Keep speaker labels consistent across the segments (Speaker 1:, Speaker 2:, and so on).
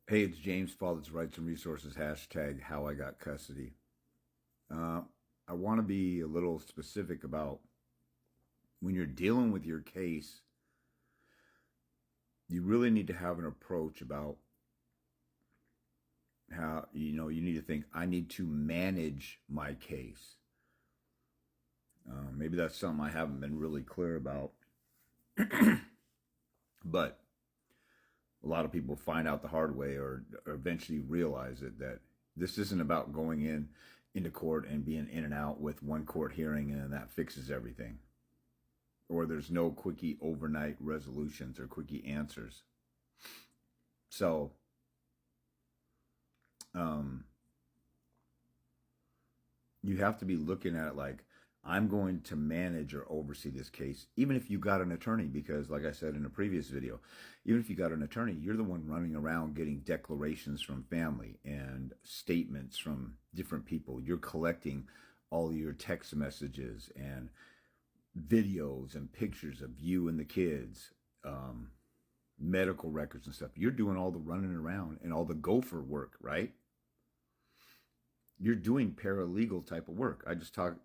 Speaker 1: Hey, it's James, Father's Rights and Resources, hashtag how I got custody. Uh, I want to be a little specific about when you're dealing with your case, you really need to have an approach about how, you need to think, I need to manage my case. Maybe that's something I haven't been really clear about, but a lot of people find out the hard way or eventually realize it that this isn't about going into court and being in and out with one court hearing and that fixes everything, or there's no quickie overnight resolutions or quickie answers. So um, you have to be looking at it like, I'm going to manage or oversee this case, even if you got an attorney, because like I said in a previous video, even if you got an attorney, you're the one running around getting declarations from family and statements from different people. You're collecting all your text messages and videos and pictures of you and the kids, medical records and stuff. You're doing all the running around and all the gopher work, right? You're doing paralegal type of work. I just talked,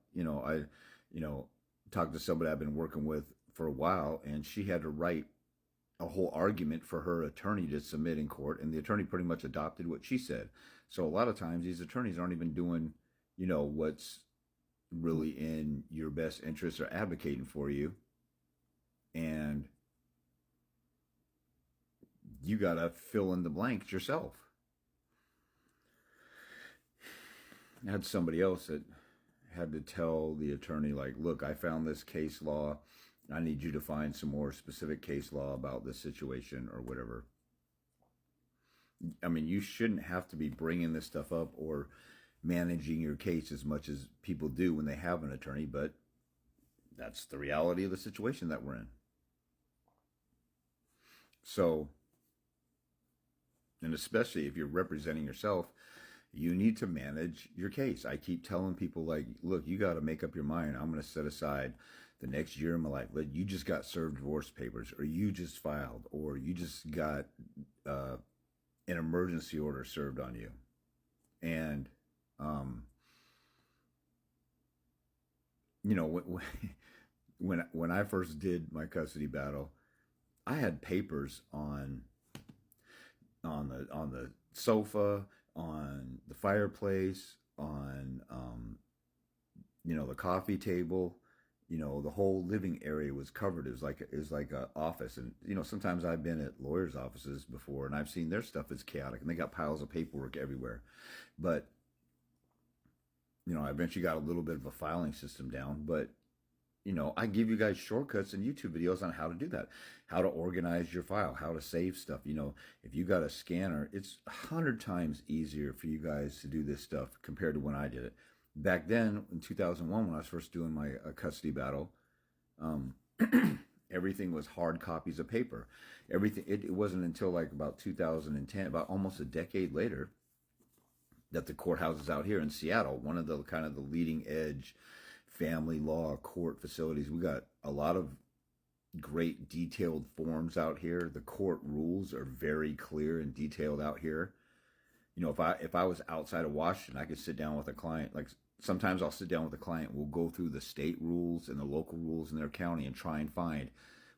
Speaker 1: talked to somebody I've been working with for a while, and she had to write a whole argument for her attorney to submit in court, and the attorney pretty much adopted what she said. So a lot of times these attorneys aren't even doing, what's really in your best interest or advocating for you, and you got to fill in the blanks yourself. I had somebody else that had to tell the attorney, like, look, I found this case law. I need you to find some more specific case law about this situation or whatever. I mean, you shouldn't have to be bringing this stuff up or managing your case as much as people do when they have an attorney, but that's the reality of the situation that we're in. So, and especially if you're representing yourself, you need to manage your case. I keep telling people, like, look, you got to make up your mind. I'm going to set aside the next year of my life. But you just got served divorce papers, or you just filed, or you just got an emergency order served on you. And, um, you know, when I first did my custody battle, I had papers on the sofa, on the fireplace, on the coffee table. The whole living area was covered. It was like a office, and sometimes I've been at lawyers' offices before, and I've seen their stuff is chaotic, and they got piles of paperwork everywhere. But I eventually got a little bit of a filing system down, but I give you guys shortcuts and YouTube videos on how to do that, how to organize your file, how to save stuff. If you got a scanner, it's 100 times easier for you guys to do this stuff compared to when I did it. Back then, in 2001, when I was first doing my custody battle, um, everything was hard copies of paper. Everything. It wasn't until like about 2010, about almost a decade later, that the courthouses out here in Seattle, one of the kind of the leading edge family law court facilities. We got a lot of great detailed forms out here. The court rules are very clear and detailed out here. If I was outside of Washington, I could sit down with a client. Like sometimes I'll sit down with a client. We'll go through the state rules and the local rules in their county and try and find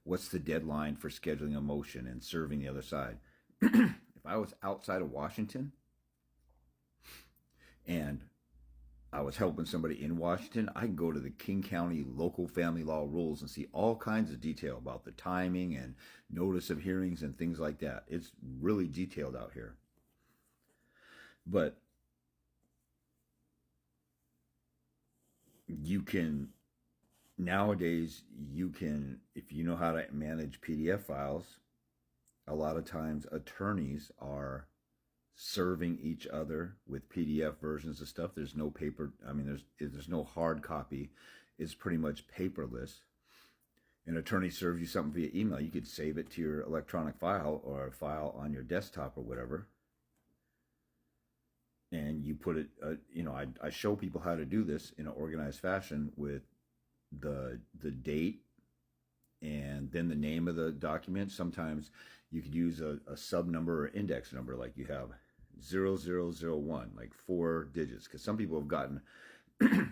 Speaker 1: what's the deadline for scheduling a motion and serving the other side. If I was outside of Washington and I was helping somebody in Washington, I can go to the King County local family law rules and see all kinds of detail about the timing and notice of hearings and things like that. It's really detailed out here. But you can, nowadays, if you know how to manage PDF files, a lot of times attorneys are serving each other with PDF versions of stuff. There's no paper. I mean, there's no hard copy. It's pretty much paperless. An attorney serves you something via email. You could save it to your electronic file or a file on your desktop or whatever, and you put it. I show people how to do this in an organized fashion with the date and then the name of the document. Sometimes you could use a sub number or index number, like you have 0001, like 4 digits, because some people have gotten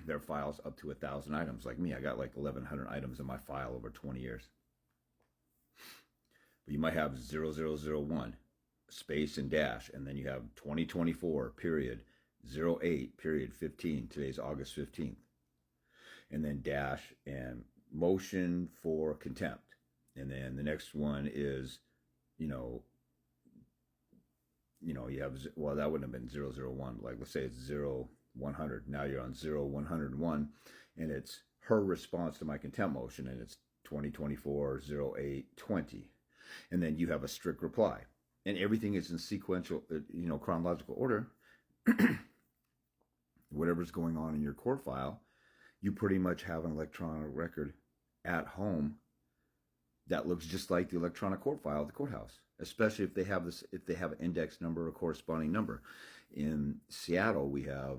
Speaker 1: their files up to 1,000 items. Like me, I got like 1,100 items in my file over 20 years. But you might have 0001 space and dash, and then you have 2024 period 08 period 15. Today's August 15th, and then dash and motion for contempt. And then the next one is, you know, you have, well, that wouldn't have been 001. Like, let's say it's 0100. Now you're on 0101, and it's her response to my contempt motion, and it's 2024 08 20. And then you have a strict reply, and everything is in sequential, chronological order. Whatever's going on in your court file, you pretty much have an electronic record at home that looks just like the electronic court file at the courthouse, especially if they have an index number or corresponding number. In Seattle, we have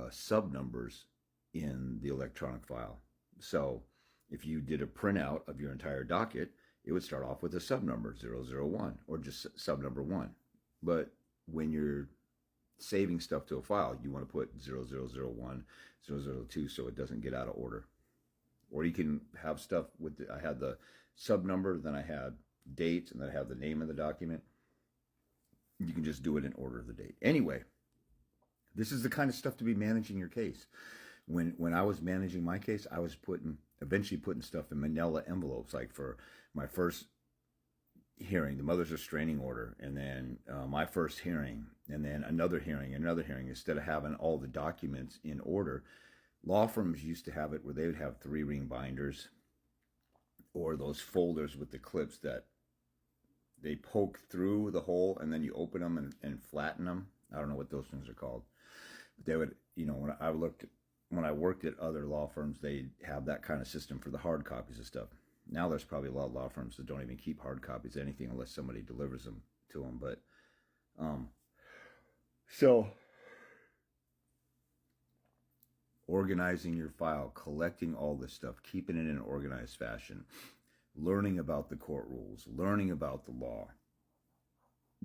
Speaker 1: sub numbers in the electronic file. So if you did a printout of your entire docket, it would start off with a sub number 001 or just sub number 1. But when you're saving stuff to a file, you want to put 0001, 002 so it doesn't get out of order. Or you can have stuff with, I had the sub number, then I had dates, and then I have the name of the document. You can just do it in order of the date. Anyway, this is the kind of stuff to be managing your case. When I was managing my case, I was eventually putting stuff in manila envelopes, like for my first hearing, the mother's restraining order, and then my first hearing, and then another hearing, instead of having all the documents in order. Law firms used to have it where they would have 3-ring binders, or those folders with the clips that they poke through the hole and then you open them and flatten them. I don't know what those things are called. But they would, when I worked at other law firms, they have that kind of system for the hard copies of stuff. Now there's probably a lot of law firms that don't even keep hard copies of anything unless somebody delivers them to them. But so organizing your file, collecting all this stuff, keeping it in an organized fashion, learning about the court rules, learning about the law,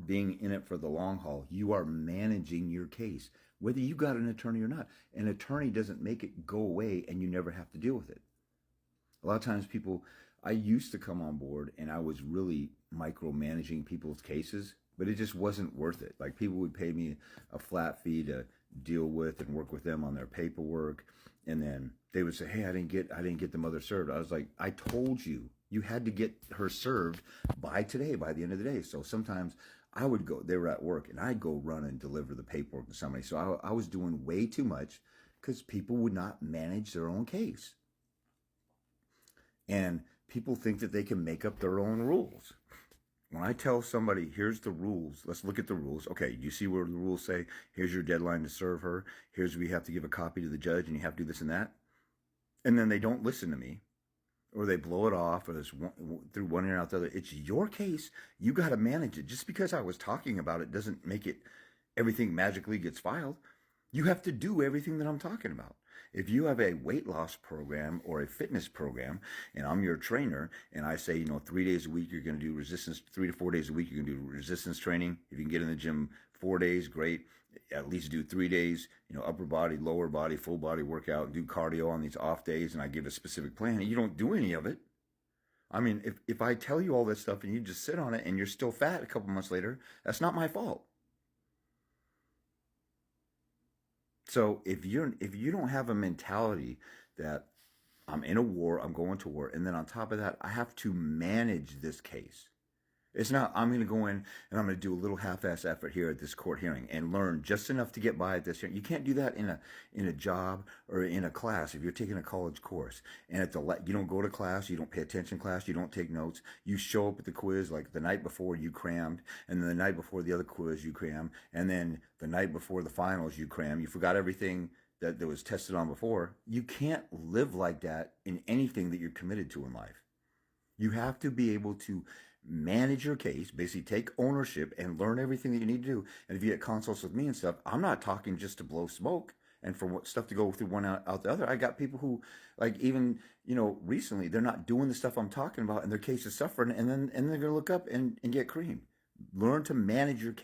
Speaker 1: being in it for the long haul. You are managing your case, whether you got an attorney or not. An attorney doesn't make it go away and you never have to deal with it. A lot of times I used to come on board and I was really micromanaging people's cases, but it just wasn't worth it. Like, people would pay me a flat fee to deal with and work with them on their paperwork, and then they would say, "Hey, I didn't get the mother served." I was like, "I told you had to get her served by today, by the end of the day." So sometimes I would go, they were at work, and I'd go run and deliver the paperwork to somebody. So I was doing way too much because people would not manage their own case. And people think that they can make up their own rules. When I tell somebody, here's the rules, let's look at the rules. Okay, you see where the rules say, here's your deadline to serve her. Here's where you have to give a copy to the judge and you have to do this and that. And then they don't listen to me, or they blow it off, or there's through one ear out the other. It's your case. You got to manage it. Just because I was talking about it doesn't make it everything magically gets filed. You have to do everything that I'm talking about. If you have a weight loss program or a fitness program, and I'm your trainer, and I say, 3 days a week you're going to do resistance, 3 to 4 days a week you're going to do resistance training. If you can get in the gym 4 days, great. At least do 3 days, upper body, lower body, full body workout, do cardio on these off days, and I give a specific plan, and you don't do any of it. I mean, if I tell you all this stuff and you just sit on it and you're still fat a couple months later, that's not my fault. So if you don't have a mentality that I'm in a war, I'm going to war, and then on top of that, I have to manage this case. It's not, I'm going to go in and I'm going to do a little half-ass effort here at this court hearing and learn just enough to get by at this hearing. You can't do that in a job or in a class if you're taking a college course. And you don't go to class, you don't pay attention to class, you don't take notes. You show up at the quiz like the night before you crammed, and then the night before the other quiz you cram, and then the night before the finals you cram. You forgot everything that was tested on before. You can't live like that in anything that you're committed to in life. You have to be able to manage your case, basically take ownership and learn everything that you need to do. And if you get consults with me and stuff, I'm not talking just to blow smoke and for stuff to go through one out the other. I got people who, like, even, recently, they're not doing the stuff I'm talking about, and their case is suffering, and then they're gonna look up and get cream. Learn to manage your